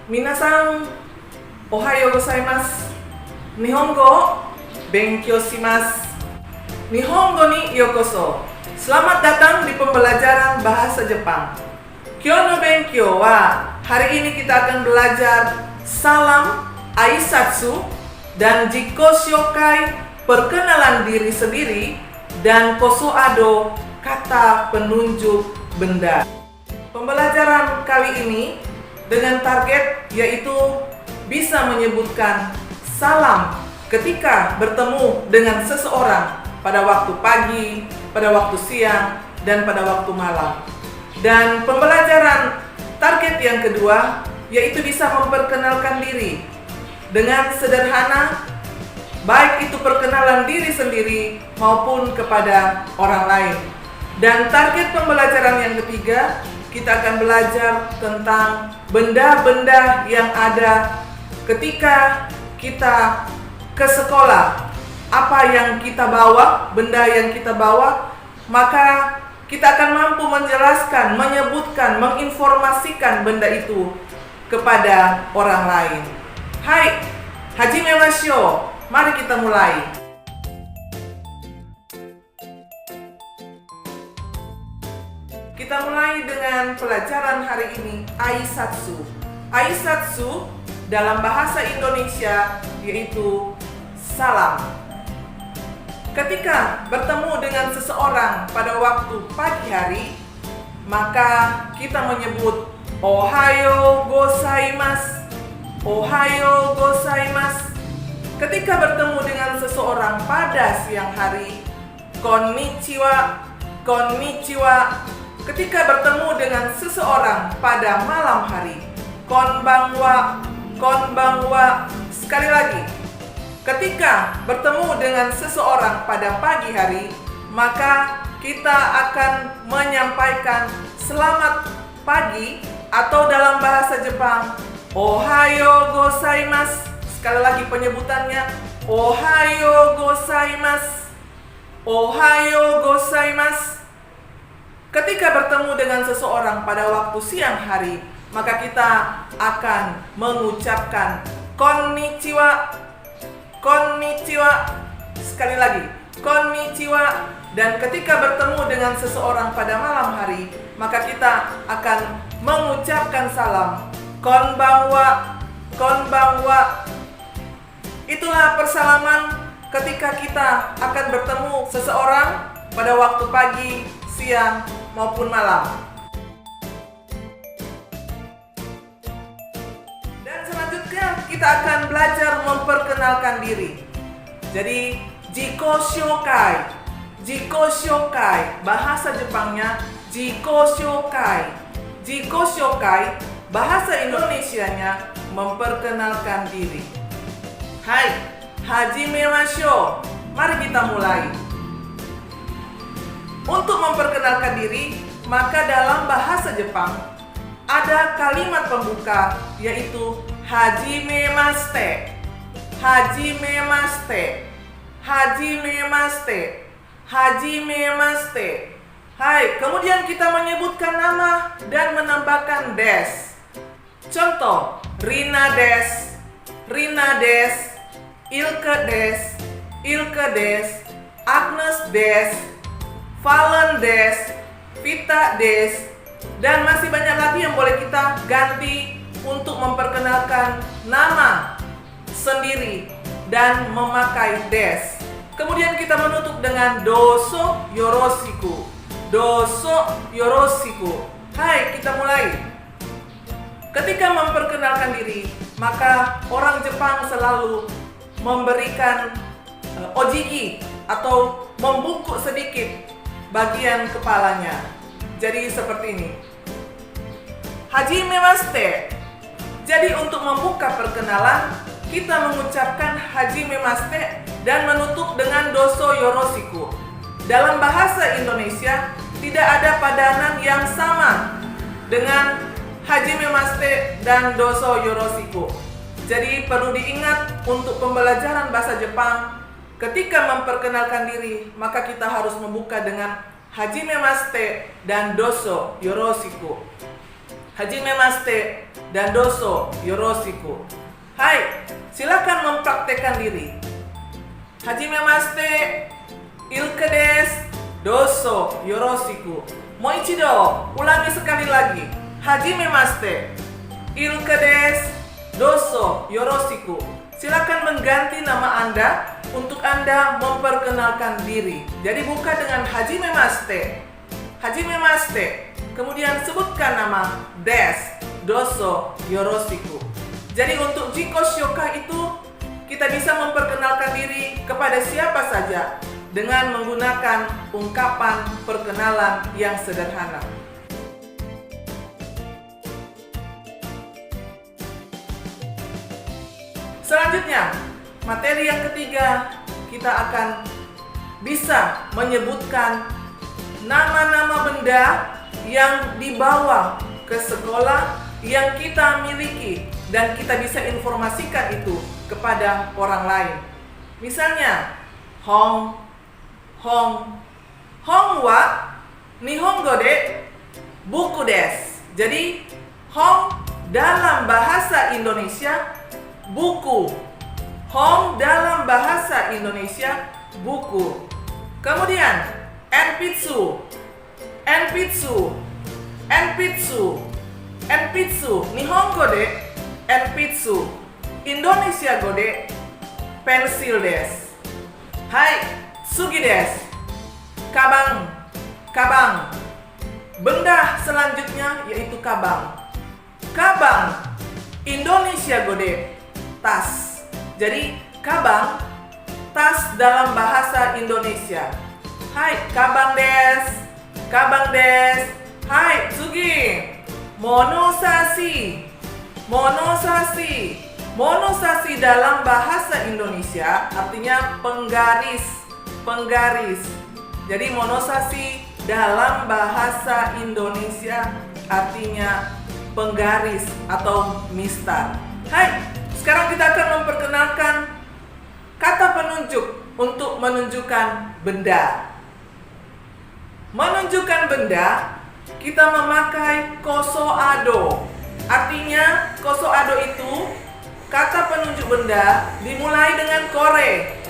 Minasan, ohayo gozaimasu. Nihongo, benkyou shimasu. Nihongo ni yokoso. Selamat datang di pembelajaran bahasa Jepang. Kyou no benkyou wa, hari ini kita akan belajar salam, aisatsu, dan jiko shokai, perkenalan diri sendiri, dan kosoado, kata penunjuk benda. Pembelajaran kali ini dengan target yaitu bisa menyebutkan salam ketika bertemu dengan seseorang pada waktu pagi, pada waktu siang, dan pada waktu malam. Dan pembelajaran target yang kedua yaitu bisa memperkenalkan diri dengan sederhana, baik itu perkenalan diri sendiri maupun kepada orang lain. Dan target pembelajaran yang ketiga, kita akan belajar tentang benda-benda yang ada ketika kita ke sekolah. Apa yang kita bawa, benda yang kita bawa, maka kita akan mampu menjelaskan, menyebutkan, menginformasikan benda itu kepada orang lain. Hai, hajimemashou. Mari kita mulai. Kita mulai dengan pelajaran hari ini, aisatsu. Aisatsu dalam bahasa Indonesia yaitu salam. Ketika bertemu dengan seseorang pada waktu pagi hari, maka kita menyebut ohayo gozaimasu. Ohayo gozaimasu. Ketika bertemu dengan seseorang pada siang hari, konnichiwa. Konnichiwa. Ketika bertemu dengan seseorang pada malam hari, konbanwa. Konbanwa. Sekali lagi, ketika bertemu dengan seseorang pada pagi hari, maka kita akan menyampaikan selamat pagi atau dalam bahasa Jepang, ohayo gozaimasu. Sekali lagi penyebutannya, ohayo gozaimasu. Ohayo gozaimasu. Ketika bertemu dengan seseorang pada waktu siang hari, maka kita akan mengucapkan konnichiwa. Konnichiwa. Sekali lagi, konnichiwa. Dan ketika bertemu dengan seseorang pada malam hari, maka kita akan mengucapkan salam, konbanwa. Konbanwa. Itulah persalaman ketika kita akan bertemu seseorang pada waktu pagi, siang, maupun malam. Dan selanjutnya kita akan belajar memperkenalkan diri. Jadi, jiko shokai. Jiko shokai, bahasa Jepangnya jiko shokai. Jiko shokai, bahasa Indonesianya memperkenalkan diri. Hai, hajimemashou. Mari kita mulai. Untuk memperkenalkan diri, maka dalam bahasa Jepang ada kalimat pembuka yaitu hajimemashite. Hajimemashite. Hajimemashite. Hajimemashite. Hai, kemudian kita menyebutkan nama dan menambahkan des. Contoh, Rina des, Rina des, Ilke des, Ilke des, Agnes des, Valen des, Vita des, dan masih banyak lagi yang boleh kita ganti untuk memperkenalkan nama sendiri dan memakai des. Kemudian kita menutup dengan doso yoroshiku. Doso yoroshiku. Hai, kita mulai. Ketika memperkenalkan diri, maka orang Jepang selalu memberikan ojiki atau membungkuk sedikit bagian kepalanya. Jadi seperti ini. Hajimemashite. Jadi untuk membuka perkenalan, kita mengucapkan hajimemashite dan menutup dengan doso yoroshiku. Dalam bahasa Indonesia tidak ada padanan yang sama dengan hajimemashite dan doso yoroshiku. Jadi perlu diingat untuk pembelajaran bahasa Jepang, ketika memperkenalkan diri, maka kita harus membuka dengan hajimemashite dan doso yoroshiku. Hajimemashite dan doso yoroshiku. Hai, silakan mempraktekkan diri. Hajimemashite, ilke desu, doso yoroshiku. Moichido, ulangi sekali lagi. Hajimemashite, ilke desu, doso yoroshiku. Silakan mengganti nama Anda untuk Anda memperkenalkan diri. Jadi buka dengan hajimemashite. Hajimemashite. Kemudian sebutkan nama desu, doso yoroshiku. Jadi untuk jiko shoka itu kita bisa memperkenalkan diri kepada siapa saja dengan menggunakan ungkapan perkenalan yang sederhana. Selanjutnya, materi yang ketiga, kita akan bisa menyebutkan nama-nama benda yang dibawa ke sekolah yang kita miliki dan kita bisa informasikan itu kepada orang lain. Misalnya, hong wa nihongo de buku desu. Jadi, hong dalam bahasa Indonesia buku. Hong dalam bahasa Indonesia buku. Kemudian enpitsu. Nihongo de enpitsu. Indonesia go de pensil desu. Hai, sugi desu. Kabang. Benda selanjutnya yaitu kabang. Indonesia go de tas. Jadi kabang, tas dalam bahasa Indonesia. Hai, kabang desu. Hai, sugi. Monosashi dalam bahasa Indonesia artinya penggaris. Jadi monosashi dalam bahasa Indonesia artinya penggaris atau mistar. Hai, sekarang kita akan memperkenalkan kata penunjuk untuk menunjukkan benda. Menunjukkan benda, kita memakai kosoado. Artinya, kosoado itu kata penunjuk benda dimulai dengan kore.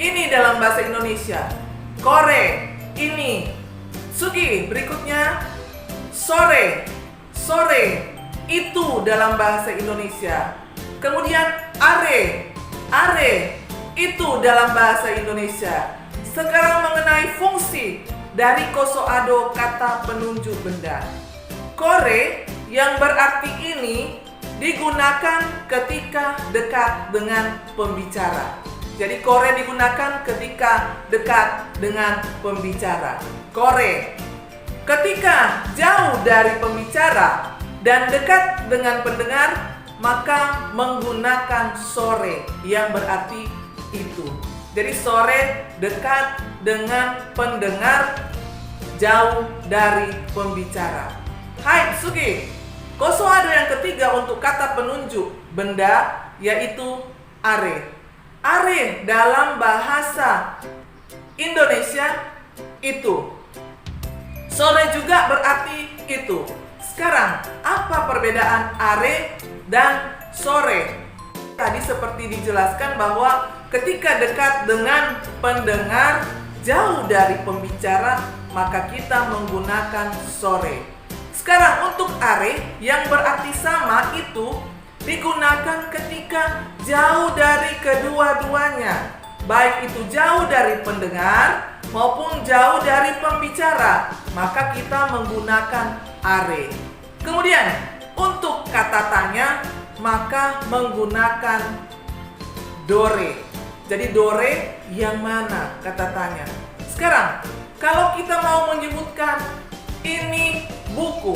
Ini dalam bahasa Indonesia. Kore, ini. Sugi, berikutnya sore. Itu dalam bahasa Indonesia. Kemudian are. Itu dalam bahasa Indonesia. Sekarang mengenai fungsi dari kosoado kata penunjuk benda. Kore yang berarti ini digunakan ketika dekat dengan pembicara. Jadi kore digunakan ketika dekat dengan pembicara. Kore. Ketika jauh dari pembicara dan dekat dengan pendengar, maka menggunakan sore yang berarti itu. Jadi sore dekat dengan pendengar, jauh dari pembicara. Hai, Sugi. Kosoado yang ketiga untuk kata penunjuk benda yaitu are. Are dalam bahasa Indonesia itu. Sore juga berarti itu. Sekarang, apa perbedaan are dan sore? Tadi seperti dijelaskan bahwa ketika dekat dengan pendengar, jauh dari pembicara, maka kita menggunakan sore. Sekarang untuk are yang berarti sama itu digunakan ketika jauh dari kedua-duanya. Baik itu jauh dari pendengar maupun jauh dari pembicara, maka kita menggunakan are. Kemudian untuk kata tanya, maka menggunakan dore. Jadi dore yang mana kata tanya. Sekarang kalau kita mau menyebutkan ini buku,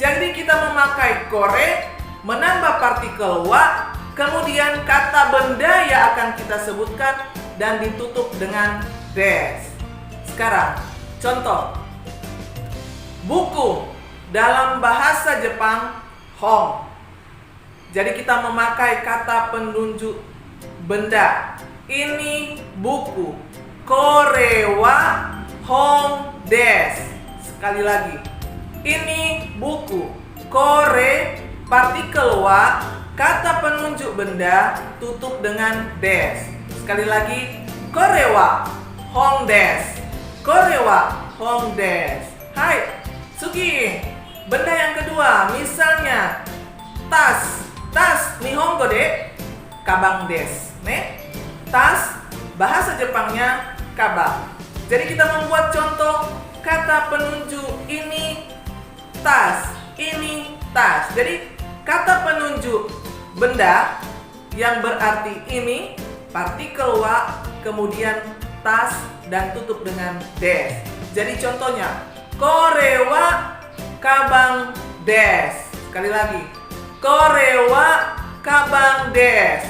jadi kita memakai kore, menambah partikel wa, kemudian kata benda yang akan kita sebutkan dan ditutup dengan des. Sekarang contoh, buku dalam bahasa Jepang hong. Jadi kita memakai kata penunjuk benda. Ini buku. Kore wa hong desu. Sekali lagi. Ini buku. Kore, partikel wa, kata penunjuk benda, tutup dengan des. Sekali lagi. Kore wa hong des. Kore wa hong des. Hai, Sugi. Benda yang kedua, misalnya tas. Tas Nihongo de kabang des. Tas bahasa Jepangnya kabang. Jadi kita membuat contoh kata penunjuk ini tas, ini tas. Jadi kata penunjuk benda yang berarti ini, partikel wa, kemudian tas dan tutup dengan des. Jadi contohnya, kore wa kabang des. Sekali lagi, kore wa kabang des.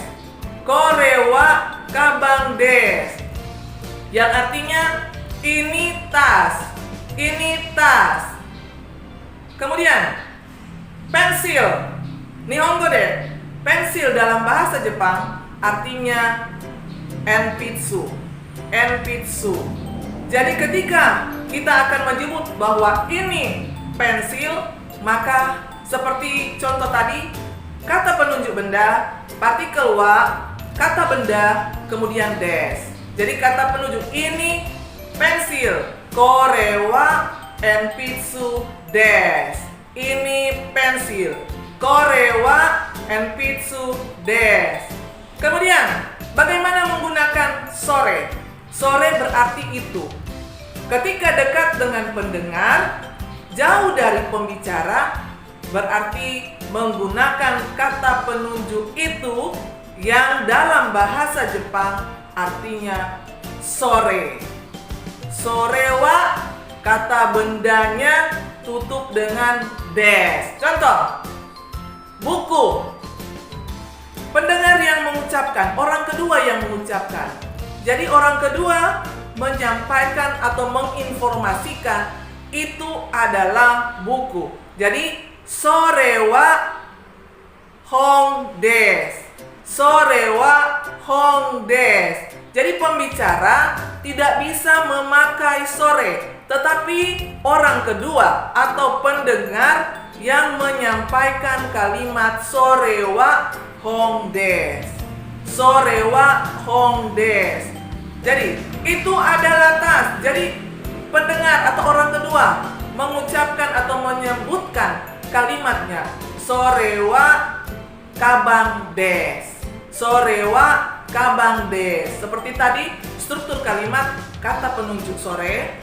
Kore wa kabang des. Yang artinya ini tas, ini tas. Kemudian pensil. Nihongo de pensil dalam bahasa Jepang artinya enpitsu. Enpitsu. Jadi ketika kita akan menyebut bahwa ini pensil, maka seperti contoh tadi, kata penunjuk benda, partikel wa, kata benda, kemudian des. Jadi kata penunjuk ini pensil. Kore wa enpitsu des. Ini pensil. Kore wa enpitsu des. Kemudian, bagaimana menggunakan sore? Sore berarti itu. Ketika dekat dengan pendengar, jauh dari pembicara, berarti menggunakan kata penunjuk itu yang dalam bahasa Jepang artinya sore. Sore wa, kata bendanya tutup dengan des. Contoh, buku. Pendengar yang mengucapkan, orang kedua yang mengucapkan. Jadi orang kedua menyampaikan atau menginformasikan itu adalah buku. Jadi sore wa hong des. Sore wa hong des. Jadi pembicara tidak bisa memakai sore, tetapi orang kedua atau pendengar yang menyampaikan kalimat sore wa hong des. Sore wa hong des. Jadi itu adalah tas. Jadi pendengar atau orang kedua mengucapkan atau menyebutkan kalimatnya sore wa kabang des. Sore wa kabang des. Seperti tadi, struktur kalimat kata penunjuk sore,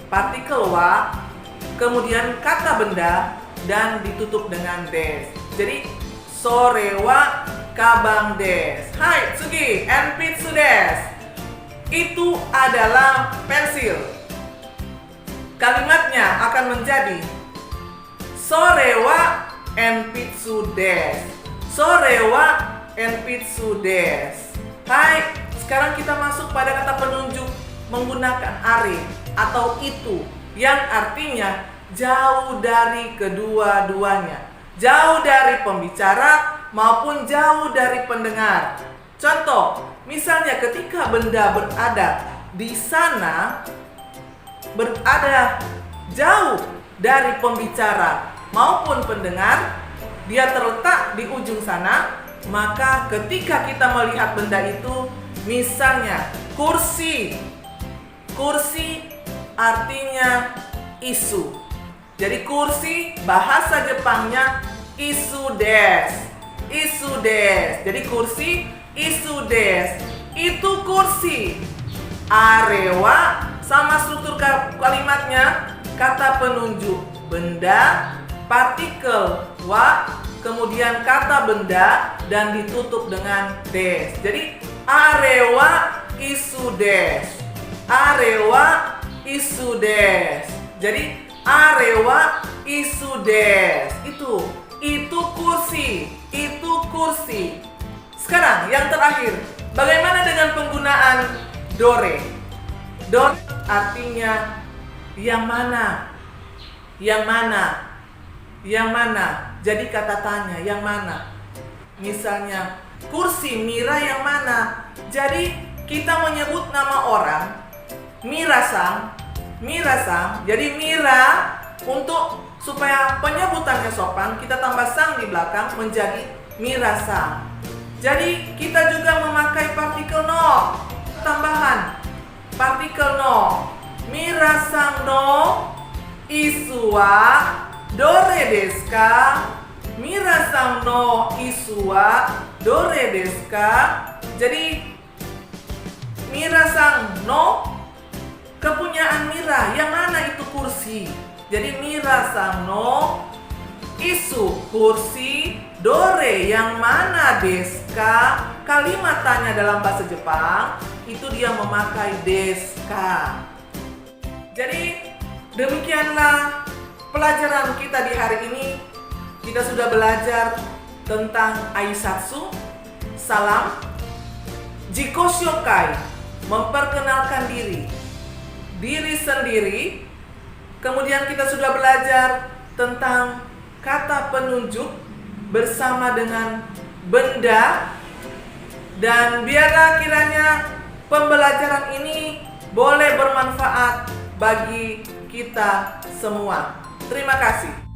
partikel wa, kemudian kata benda dan ditutup dengan des. Jadi sore wa kabang des. Hai, Sugi, enpitsu des. Itu adalah pensil. Kalimatnya akan menjadi sore wa enpitsu des. Sore wa enpitsu des. Hai, sekarang kita masuk pada kata penunjuk menggunakan are atau itu, yang artinya jauh dari kedua-duanya. Jauh dari pembicara maupun jauh dari pendengar. Contoh, misalnya ketika benda berada di sana, berada jauh dari pembicara maupun pendengar, dia terletak di ujung sana, maka ketika kita melihat benda itu, misalnya kursi. Kursi artinya isu. Jadi kursi bahasa Jepangnya isu des. Isu des. Jadi kursi isu des. Itu kursi. Arewa sama struktur kalimatnya, kata penunjuk benda, partikel wa, kemudian kata benda dan ditutup dengan des. Jadi arewa isu des. Arewa isu des. Jadi arewa isu des. Itu kursi. Itu kursi. Sekarang yang terakhir, bagaimana dengan penggunaan dore? Dore artinya yang mana? Yang mana? Yang mana? Jadi kata tanya, yang mana? Misalnya, kursi Mira yang mana? Jadi kita menyebut nama orang, Mira-san, Mira-san. Jadi Mira, untuk supaya penyebutannya sopan, kita tambah sang di belakang menjadi Mira-san. Jadi kita juga memakai partikel no, tambahan partikel no. Mira-san no isu wa dore desu ka? Mira-san no isu wa dore desu ka? Jadi Mira-san no, kepunyaan Mira, yang mana itu kursi. Jadi Mira-san no isu, kursi, dore, yang mana desu ka? Kalimat tanya dalam bahasa Jepang itu dia memakai desu ka. Jadi demikianlah pelajaran kita di hari ini. Kita sudah belajar tentang aisatsu, salam, jiko shokai, memperkenalkan diri sendiri. Kemudian kita sudah belajar tentang kata penunjuk bersama dengan benda. Dan biarlah kiranya pembelajaran ini boleh bermanfaat bagi kita semua. Terima kasih.